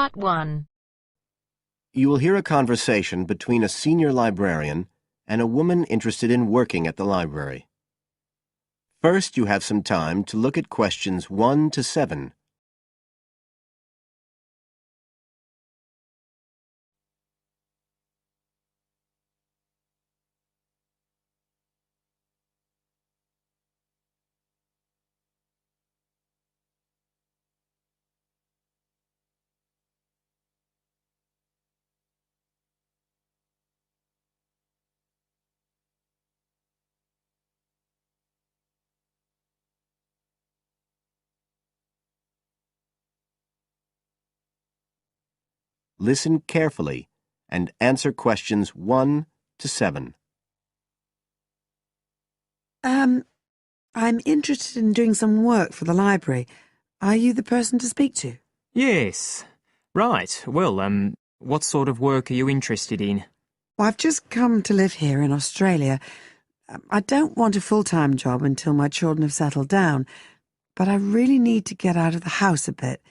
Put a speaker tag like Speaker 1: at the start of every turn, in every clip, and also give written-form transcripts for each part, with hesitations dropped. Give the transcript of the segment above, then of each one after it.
Speaker 1: Part 1.
Speaker 2: You will hear a conversation between a senior librarian and a woman interested in working at the library. First, you have some time to look at questions 1 to 7. Listen carefully and answer questions 1 to 7.
Speaker 3: I'm interested in doing some work for the library. Are you the person to speak to?
Speaker 4: Yes. Right. Well, what sort of work are you interested in?
Speaker 3: Well, I've just come to live here in Australia. I don't want a full-time job until my children have settled down, but I really need to get out of the house a bit.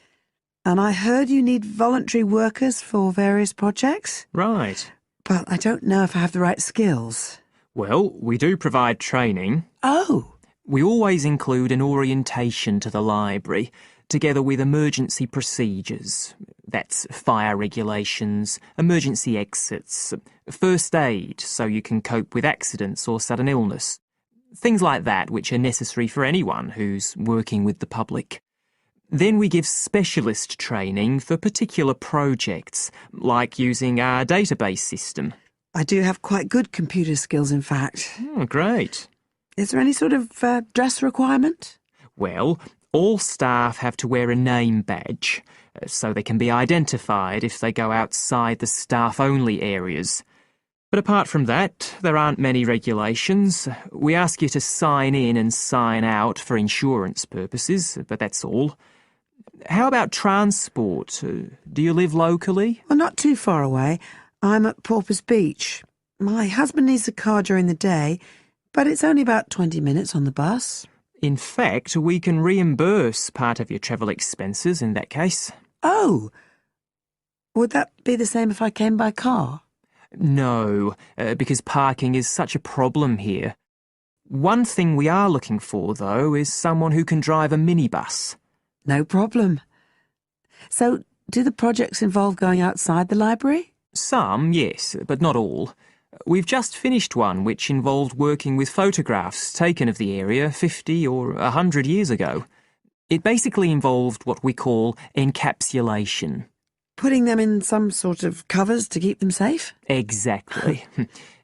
Speaker 3: And I heard you need voluntary workers for various projects.
Speaker 4: Right.
Speaker 3: But I don't know if I have the right skills.
Speaker 4: Well, we do provide training.
Speaker 3: Oh!
Speaker 4: We always include an orientation to the library, together with emergency procedures. That's fire regulations, emergency exits, first aid so you can cope with accidents or sudden illness. Things like that which are necessary for anyone who's working with the public. Then we give specialist training for particular projects, like using our database system.
Speaker 3: I do have quite good computer skills, in fact.
Speaker 4: Oh, great.
Speaker 3: Is there any sort of dress requirement?
Speaker 4: Well, all staff have to wear a name badge, so they can be identified if they go outside the staff-only areas. But apart from that, there aren't many regulations. We ask you to sign in and sign out for insurance purposes, but that's all. How about transport? Do you live locally?
Speaker 3: Well, not too far away. I'm at Porpoise Beach. My husband needs a car during the day, but it's only about 20 minutes on the bus.
Speaker 4: In fact, we can reimburse part of your travel expenses in that case.
Speaker 3: Oh! Would that be the same if I came by car?
Speaker 4: No, because parking is such a problem here. One thing we are looking for, though, is someone who can drive a minibus.
Speaker 3: No problem. So, do the projects involve going outside the library?
Speaker 4: Some, yes, but not all. We've just finished one which involved working with photographs taken of the area 50 or 100 years ago. It basically involved what we call encapsulation.
Speaker 3: Putting them in some sort of covers to keep them safe?
Speaker 4: Exactly.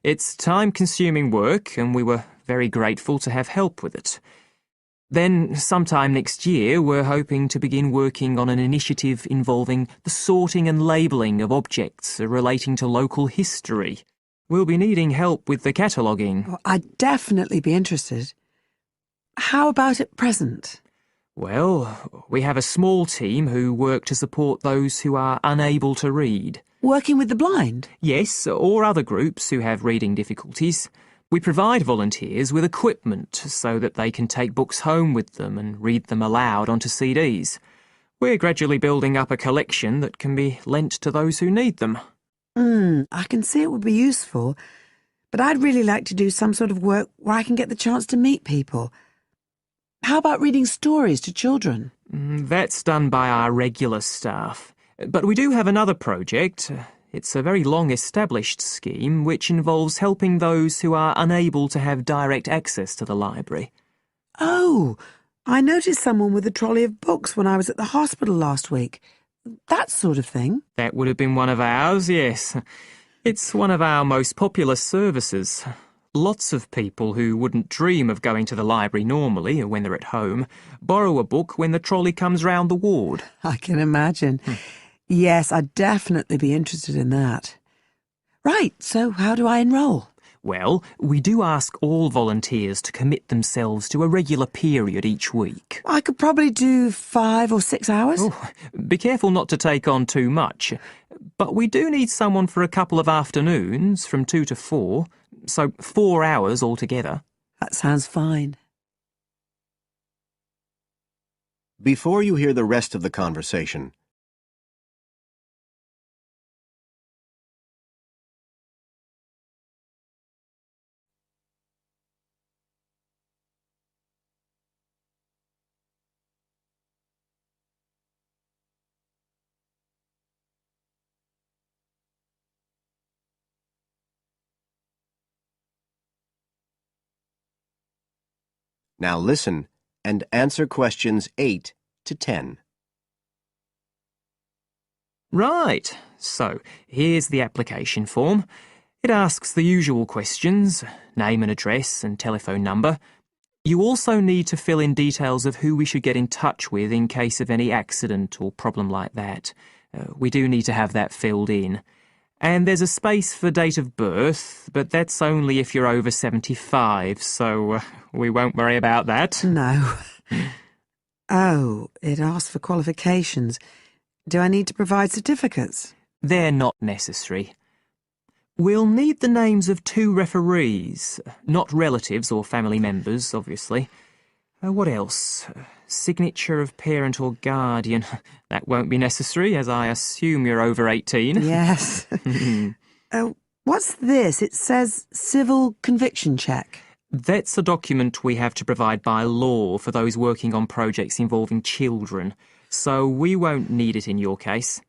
Speaker 4: It's time-consuming work, and we were very grateful to have help with it. Then, sometime next year, we're hoping to begin working on an initiative involving the sorting and labelling of objects relating to local history. We'll be needing help with the cataloguing.
Speaker 3: Oh, I'd definitely be interested. How about at present?
Speaker 4: Well, we have a small team who work to support those who are unable to read.
Speaker 3: Working with the blind?
Speaker 4: Yes, or other groups who have reading difficulties. We provide volunteers with equipment so that they can take books home with them and read them aloud onto CDs. We're gradually building up a collection that can be lent to those who need them.
Speaker 3: I can see it would be useful, but I'd really like to do some sort of work where I can get the chance to meet people. How about reading stories to children?
Speaker 4: That's done by our regular staff. But we do have another project. It's a very long-established scheme which involves helping those who are unable to have direct access to the library.
Speaker 3: Oh, I noticed someone with a trolley of books when I was at the hospital last week. That sort of thing.
Speaker 4: That would have been one of ours, yes. It's one of our most popular services. Lots of people who wouldn't dream of going to the library normally when they're at home borrow a book when the trolley comes round the ward.
Speaker 3: I can imagine. Yes, I'd definitely be interested in that. Right, so how do I enrol?
Speaker 4: Well, we do ask all volunteers to commit themselves to a regular period each week.
Speaker 3: I could probably do 5 or 6 hours.
Speaker 4: Oh, be careful not to take on too much. But we do need someone for a couple of afternoons, from 2 to 4, so 4 hours altogether.
Speaker 3: That sounds fine.
Speaker 2: Before you hear the rest of the conversation, Now listen and answer questions 8 to 10.
Speaker 4: Right, so here's the application form. It asks the usual questions, name and address and telephone number. You also need to fill in details of who we should get in touch with in case of any accident or problem like that. We do need to have that filled in. And there's a space for date of birth, but that's only if you're over 75, so we won't worry about that.
Speaker 3: No. Oh, it asks for qualifications. Do I need to provide certificates?
Speaker 4: They're not necessary. We'll need the names of 2 referees, not relatives or family members, obviously. What else? Signature of parent or guardian. That won't be necessary, as I assume you're over 18.
Speaker 3: Yes. What's this? It says civil conviction check.
Speaker 4: That's a document we have to provide by law for those working on projects involving children, so we won't need it in your case.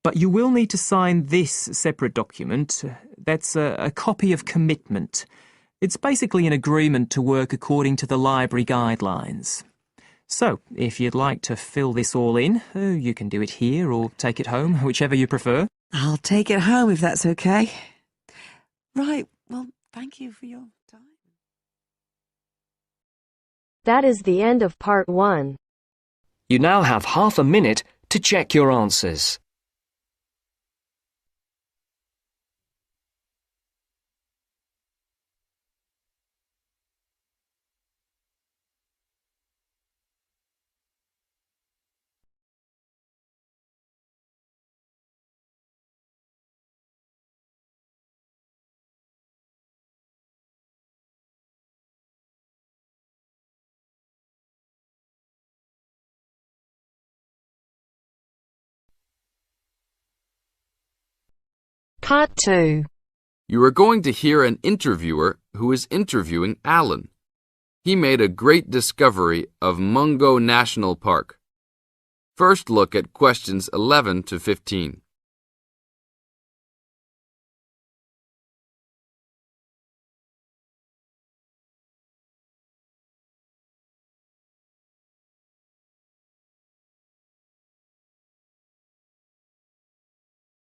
Speaker 4: But you will need to sign this separate document. That's a copy of commitment. It's basically an agreement to work according to the library guidelines. So, if you'd like to fill this all in, you can do it here or take it home, whichever you prefer.
Speaker 3: I'll take it home if that's okay. Right, well, thank you for your time.
Speaker 1: That is the end of part 1.
Speaker 5: You now have half a minute to check your answers.
Speaker 1: Part 2.
Speaker 6: You are going to hear an interviewer who is interviewing Alan. He made a great discovery of Mungo National Park. First look at questions 11 to 15.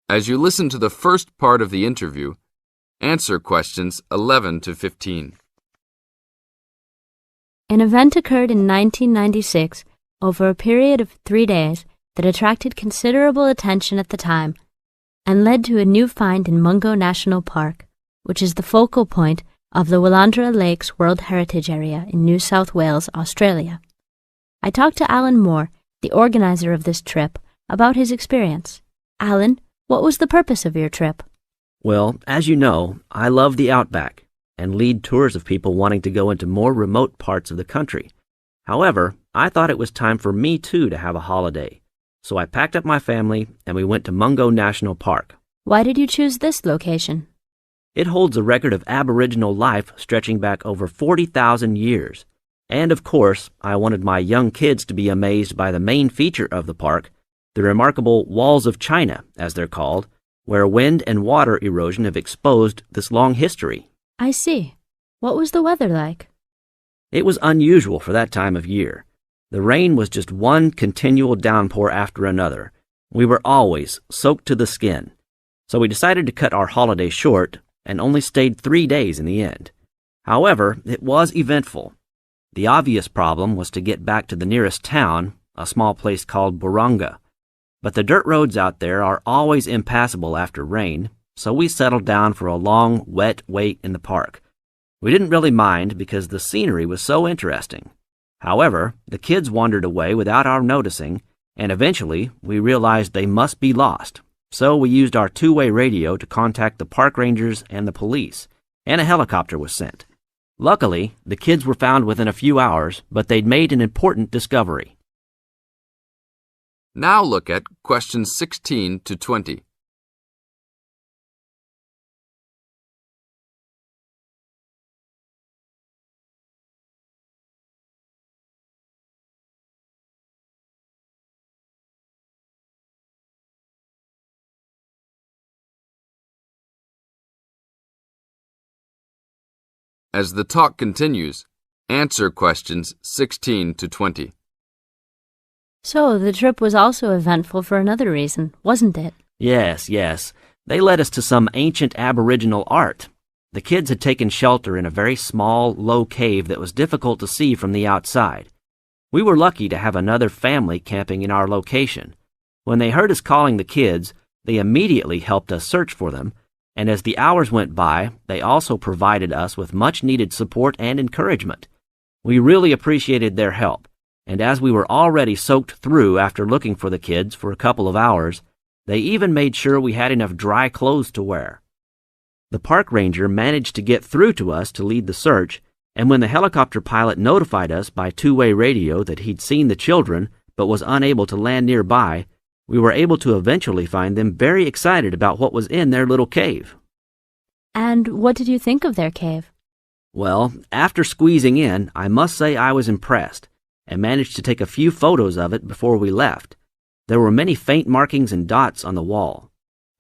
Speaker 6: As you listen to the first part of the interview, answer questions 11 to 15.
Speaker 7: An event occurred in 1996 over a period of 3 days that attracted considerable attention at the time and led to a new find in Mungo National Park, which is the focal point of the Willandra Lakes World Heritage Area in New South Wales, Australia. I talked to Alan Moore, the organizer of this trip, about his experience. Alan, what was the purpose of your trip?
Speaker 8: Well, as you know, I love the outback and lead tours of people wanting to go into more remote parts of the country. However, I thought it was time for me too to have a holiday. So I packed up my family and we went to Mungo National Park.
Speaker 7: Why did you choose this location?
Speaker 8: It holds a record of Aboriginal life stretching back over 40,000 years. And of course, I wanted my young kids to be amazed by the main feature of the park, the remarkable Walls of China, as they're called, where wind and water erosion have exposed this long history.
Speaker 7: I see. What was the weather like?
Speaker 8: It was unusual for that time of year. The rain was just one continual downpour after another. We were always soaked to the skin. So we decided to cut our holiday short and only stayed 3 days in the end. However, it was eventful. The obvious problem was to get back to the nearest town, a small place called Burunga. But the dirt roads out there are always impassable after rain, so we settled down for a long, wet wait in the park. We didn't really mind because the scenery was so interesting. However, the kids wandered away without our noticing, and eventually we realized they must be lost. So we used our two-way radio to contact the park rangers and the police, and a helicopter was sent. Luckily, the kids were found within a few hours, but they'd made an important discovery.
Speaker 6: Now look at questions 16 to 20. As the talk continues, Answer questions 16 to 20.
Speaker 7: So the trip was also eventful for another reason, wasn't it?
Speaker 8: Yes, yes. They led us to some ancient Aboriginal art. The kids had taken shelter in a very small, low cave that was difficult to see from the outside. We were lucky to have another family camping in our location. When they heard us calling the kids, they immediately helped us search for them, and as the hours went by, they also provided us with much-needed support and encouragement. We really appreciated their help, and as we were already soaked through after looking for the kids for a couple of hours, they even made sure we had enough dry clothes to wear. The park ranger managed to get through to us to lead the search, and when the helicopter pilot notified us by two-way radio that he'd seen the children but was unable to land nearby, we were able to eventually find them very excited about what was in their little cave.
Speaker 7: And what did you think of their cave?
Speaker 8: Well, after squeezing in, I must say I was impressed, and managed to take a few photos of it before we left. There were many faint markings and dots on the wall.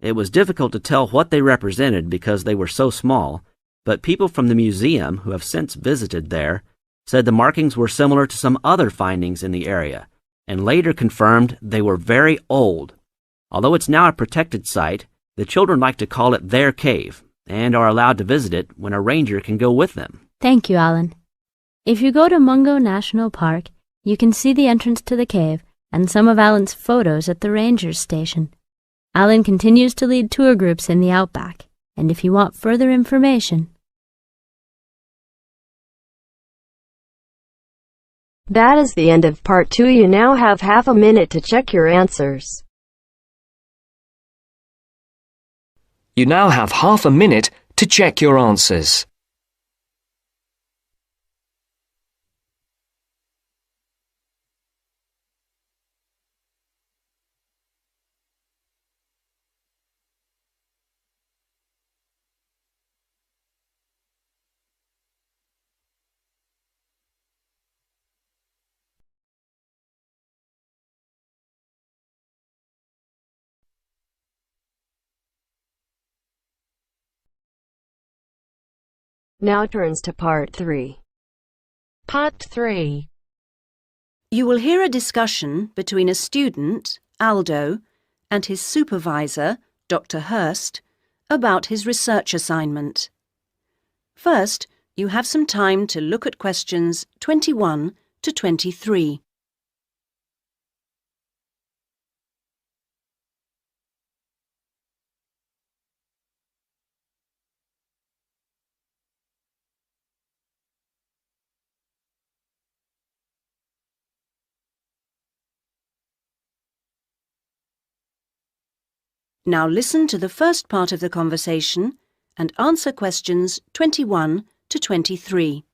Speaker 8: It was difficult to tell what they represented because they were so small, but people from the museum who have since visited there said the markings were similar to some other findings in the area, and later confirmed they were very old. Although it's now a protected site, the children like to call it their cave, and are allowed to visit it when a ranger can go with them.
Speaker 7: Thank you, Alan. If you go to Mungo National Park, you can see the entrance to the cave and some of Alan's photos at the ranger's station. Alan continues to lead tour groups in the outback, and if you want further information...
Speaker 1: That is the end of part 2. You now have half a minute to check your answers.
Speaker 5: You now have half a minute to check your answers.
Speaker 1: Now turns to part 3. Part 3.
Speaker 9: You will hear a discussion between a student, Aldo, and his supervisor, Dr. Hurst, about his research assignment. First, you have some time to look at questions 21 to 23. Now listen to the first part of the conversation and answer questions 21 to 23.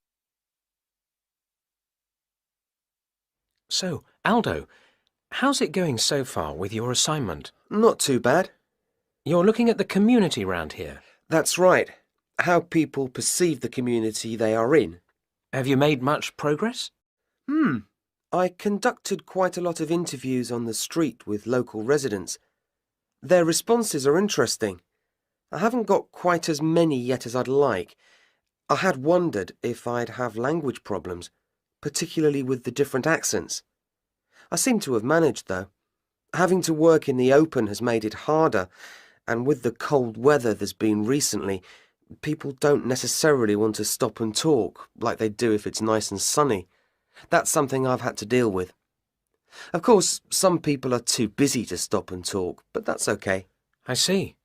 Speaker 10: So, Aldo, how's it going so far with your assignment?
Speaker 11: Not too bad.
Speaker 10: You're looking at the community round here.
Speaker 11: That's right. How people perceive the community they are in.
Speaker 10: Have you made much progress?
Speaker 11: I conducted quite a lot of interviews on the street with local residents. Their responses are interesting. I haven't got quite as many yet as I'd like. I had wondered if I'd have language problems, particularly with the different accents. I seem to have managed, though. Having to work in the open has made it harder, and with the cold weather there's been recently, people don't necessarily want to stop and talk like they do if it's nice and sunny. That's something I've had to deal with. Of course, some people are too busy to stop and talk, but that's okay.
Speaker 10: I see.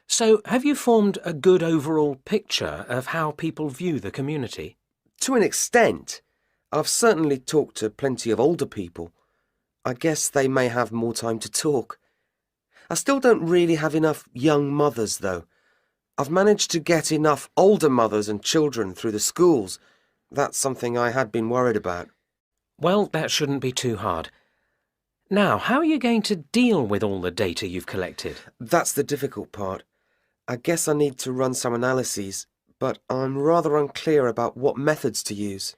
Speaker 10: So, have you formed a good overall picture of how people view the community?
Speaker 11: To an extent. I've certainly talked to plenty of older people. I guess they may have more time to talk. I still don't really have enough young mothers, though. I've managed to get enough older mothers and children through the schools. That's something I had been worried about.
Speaker 10: Well, that shouldn't be too hard. Now, how are you going to deal with all the data you've collected?
Speaker 11: That's the difficult part. I guess I need to run some analyses, but I'm rather unclear about what methods to use.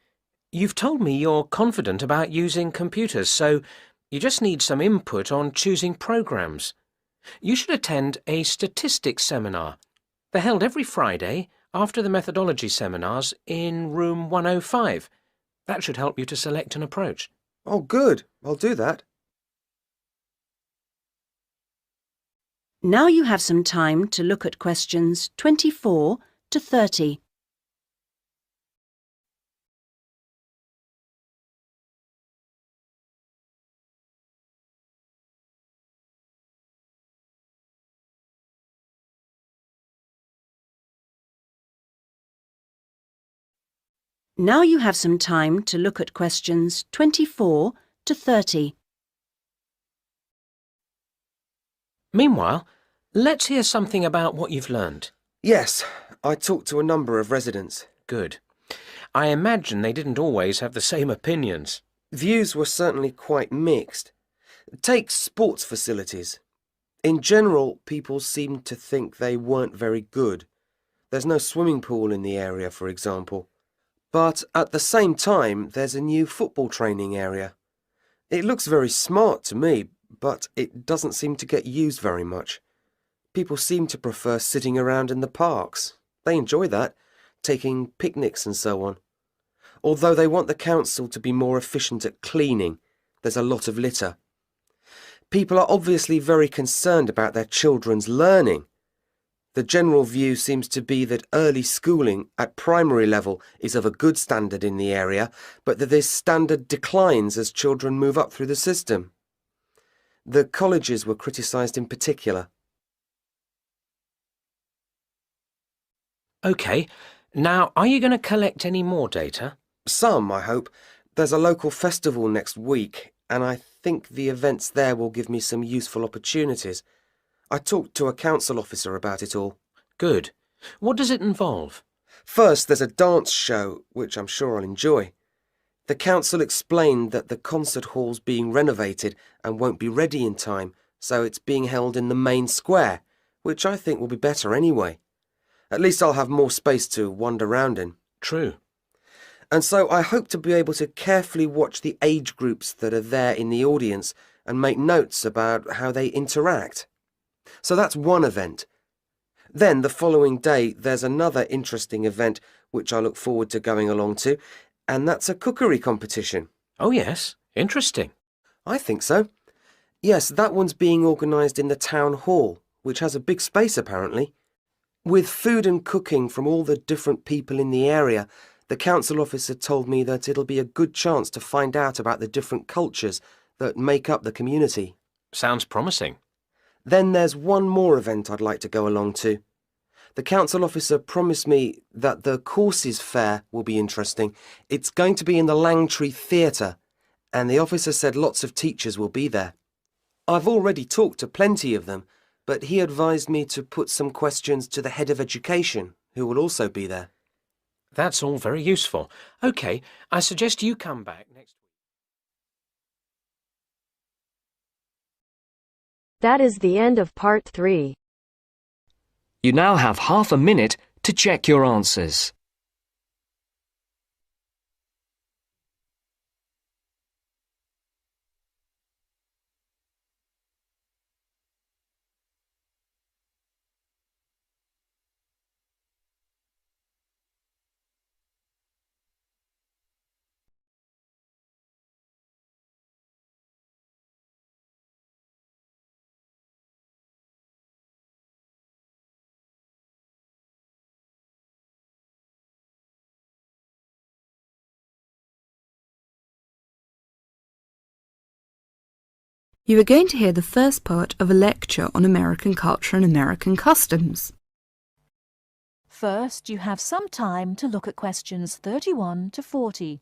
Speaker 10: You've told me you're confident about using computers, so you just need some input on choosing programs. You should attend a statistics seminar. They're held every Friday after the methodology seminars in room 105. That should help you to select an approach.
Speaker 11: Oh, good. I'll do that.
Speaker 9: Now you have some time to look at questions 24 to 30. Now you have some time to look at questions 24 to 30.
Speaker 10: Meanwhile, let's hear something about what you've learned.
Speaker 11: Yes, I talked to a number of residents.
Speaker 10: Good. I imagine they didn't always have the same opinions.
Speaker 11: Views were certainly quite mixed. Take sports facilities. In general, people seemed to think they weren't very good. There's no swimming pool in the area, for example. But at the same time, there's a new football training area. It looks very smart to me, but it doesn't seem to get used very much. People seem to prefer sitting around in the parks. They enjoy that, taking picnics and so on. Although they want the council to be more efficient at cleaning, there's a lot of litter. People are obviously very concerned about their children's learning. The general view seems to be that early schooling at primary level is of a good standard in the area, but that this standard declines as children move up through the system. The colleges were criticised in particular.
Speaker 10: OK, now are you going to collect any more data?
Speaker 11: Some, I hope. There's a local festival next week, and I think the events there will give me some useful opportunities. I talked to a council officer about it all.
Speaker 10: Good. What does it involve?
Speaker 11: First, there's a dance show, which I'm sure I'll enjoy. The council explained that the concert hall's being renovated and won't be ready in time, so it's being held in the main square, which I think will be better anyway. At least I'll have more space to wander round in.
Speaker 10: True.
Speaker 11: And so I hope to be able to carefully watch the age groups that are there in the audience and make notes about how they interact. So that's one event. Then the following day there's another interesting event which I look forward to going along to, and that's a cookery competition.
Speaker 10: Oh yes, interesting.
Speaker 11: I think so. Yes, that one's being organised in the town hall, which has a big space apparently. With food and cooking from all the different people in the area, the council officer told me that it'll be a good chance to find out about the different cultures that make up the community.
Speaker 10: Sounds promising.
Speaker 11: Then there's one more event I'd like to go along to. The council officer promised me that the courses fair will be interesting. It's going to be in the Langtree Theatre, and the officer said lots of teachers will be there. I've already talked to plenty of them, but he advised me to put some questions to the head of education, who will also be there.
Speaker 10: That's all very useful. OK, I suggest you come back next week.
Speaker 1: That is the end of part 3.
Speaker 5: You now have half a minute to check your answers.
Speaker 12: You are going to hear the first part of a lecture on American culture and American customs.
Speaker 13: First, you have some time to look at questions 31 to 40.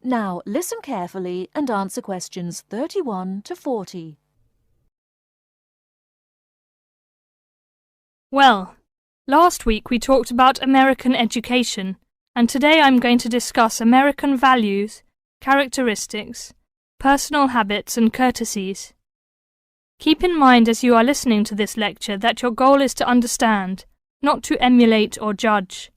Speaker 13: Now listen carefully and answer questions 31 to 40.
Speaker 14: Well, last week we talked about American education, and today I'm going to discuss American values, characteristics, personal habits and courtesies. Keep in mind as you are listening to this lecture that your goal is to understand, not to emulate or judge.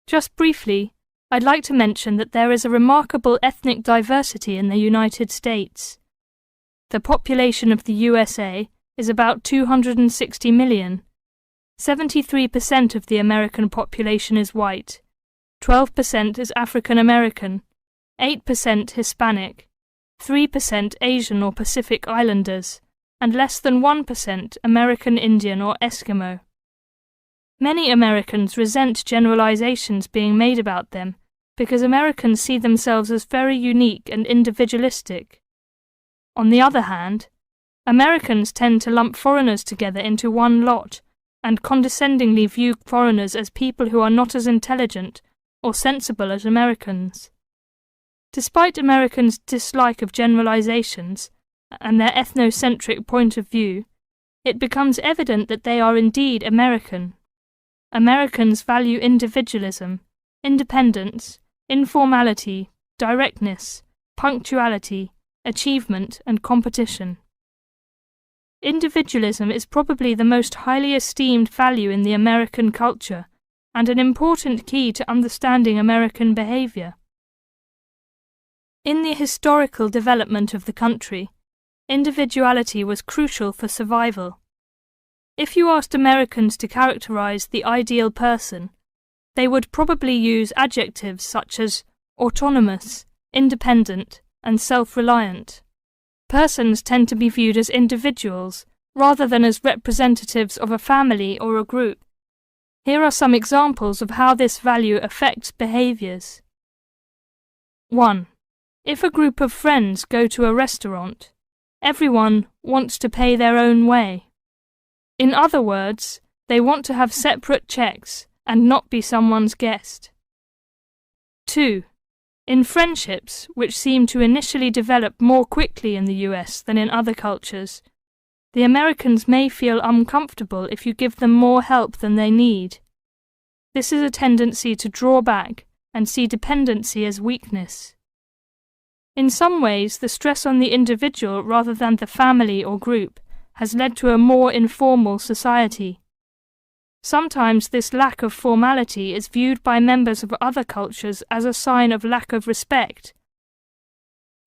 Speaker 14: Just briefly, I'd like to mention that there is a remarkable ethnic diversity in the United States. The population of the USA is about 260 million. 73% of the American population is white, 12% is African American, 8% Hispanic, 3% Asian or Pacific Islanders, and less than 1% American Indian or Eskimo. Many Americans resent generalizations being made about them because Americans see themselves as very unique and individualistic. On the other hand, Americans tend to lump foreigners together into one lot and condescendingly view foreigners as people who are not as intelligent or sensible as Americans. Despite Americans' dislike of generalizations and their ethnocentric point of view, it becomes evident that they are indeed American. Americans value individualism, independence, informality, directness, punctuality, achievement, and competition. Individualism is probably the most highly esteemed value in the American culture and an important key to understanding American behavior. In the historical development of the country, individuality was crucial for survival. If you asked Americans to characterize the ideal person, they would probably use adjectives such as autonomous, independent, and self-reliant. Persons tend to be viewed as individuals rather than as representatives of a family or a group. Here are some examples of how this value affects behaviors. 1. If a group of friends go to a restaurant, everyone wants to pay their own way. In other words, they want to have separate checks and not be someone's guest. 2. In friendships, which seem to initially develop more quickly in the US than in other cultures, the Americans may feel uncomfortable if you give them more help than they need. This is a tendency to draw back and see dependency as weakness. In some ways, the stress on the individual rather than the family or group has led to a more informal society. Sometimes this lack of formality is viewed by members of other cultures as a sign of lack of respect.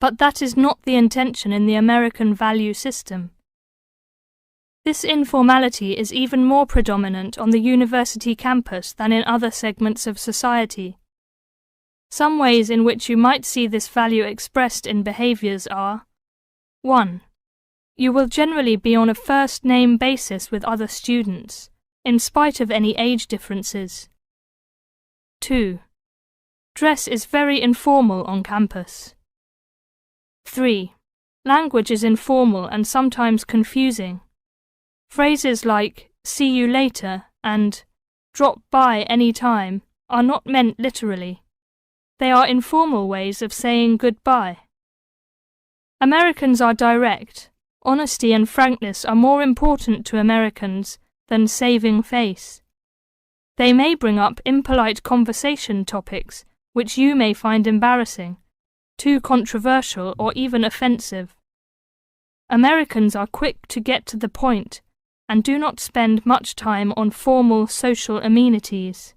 Speaker 14: But that is not the intention in the American value system. This informality is even more predominant on the university campus than in other segments of society. Some ways in which you might see this value expressed in behaviors are: 1. You will generally be on a first-name basis with other students, in spite of any age differences. 2. Dress is very informal on campus. 3. Language is informal and sometimes confusing. Phrases like "see you later" and "drop by any time" are not meant literally. They are informal ways of saying goodbye. Americans are direct. Honesty and frankness are more important to Americans than saving face. They may bring up impolite conversation topics which you may find embarrassing, too controversial or even offensive. Americans are quick to get to the point and do not spend much time on formal social amenities.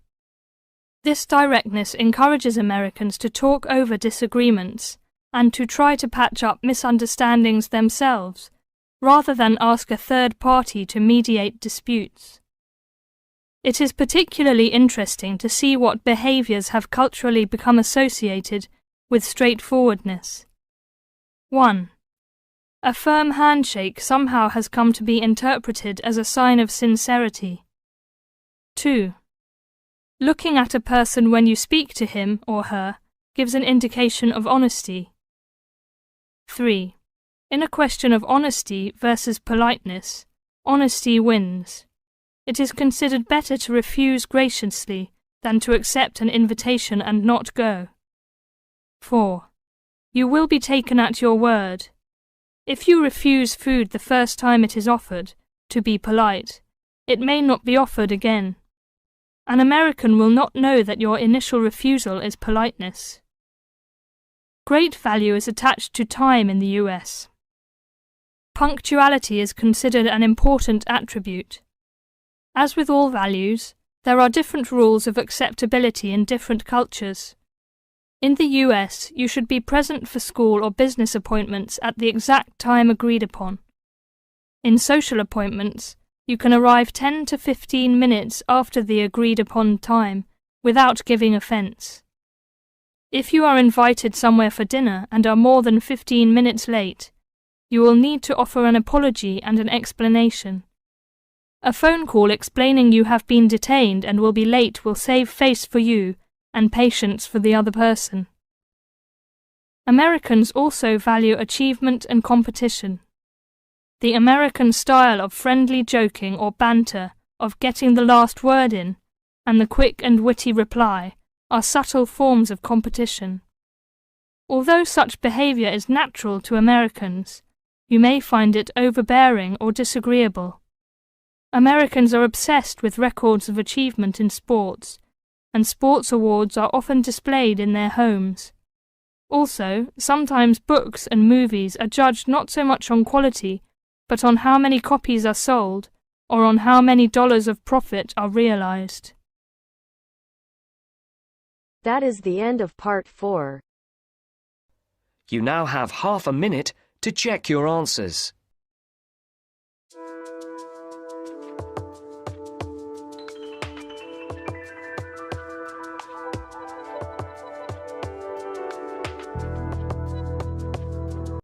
Speaker 14: This directness encourages Americans to talk over disagreements and to try to patch up misunderstandings themselves, rather than ask a third party to mediate disputes. It is particularly interesting to see what behaviors have culturally become associated with straightforwardness. 1. A firm handshake somehow has come to be interpreted as a sign of sincerity. 2. Looking at a person when you speak to him or her gives an indication of honesty. 3. In a question of honesty versus politeness, honesty wins. It is considered better to refuse graciously than to accept an invitation and not go. 4. You will be taken at your word. If you refuse food the first time it is offered, to be polite, it may not be offered again. An American will not know that your initial refusal is politeness. Great value is attached to time in the US. Punctuality is considered an important attribute. As with all values, there are different rules of acceptability in different cultures. In the US, you should be present for school or business appointments at the exact time agreed upon. In social appointments, you can arrive 10 to 15 minutes after the agreed upon time without giving offence. If you are invited somewhere for dinner and are more than 15 minutes late, you will need to offer an apology and an explanation. A phone call explaining you have been detained and will be late will save face for you and patience for the other person. Americans also value achievement and competition. The American style of friendly joking or banter, of getting the last word in, and the quick and witty reply are subtle forms of competition. Although such behavior is natural to Americans, you may find it overbearing or disagreeable. Americans are obsessed with records of achievement in sports, and sports awards are often displayed in their homes. Also, sometimes books and movies are judged not so much on quality, but on how many copies are sold, or on how many dollars of profit are realized.
Speaker 1: That is the end of part 4.
Speaker 5: You now have half a minute to check your answers.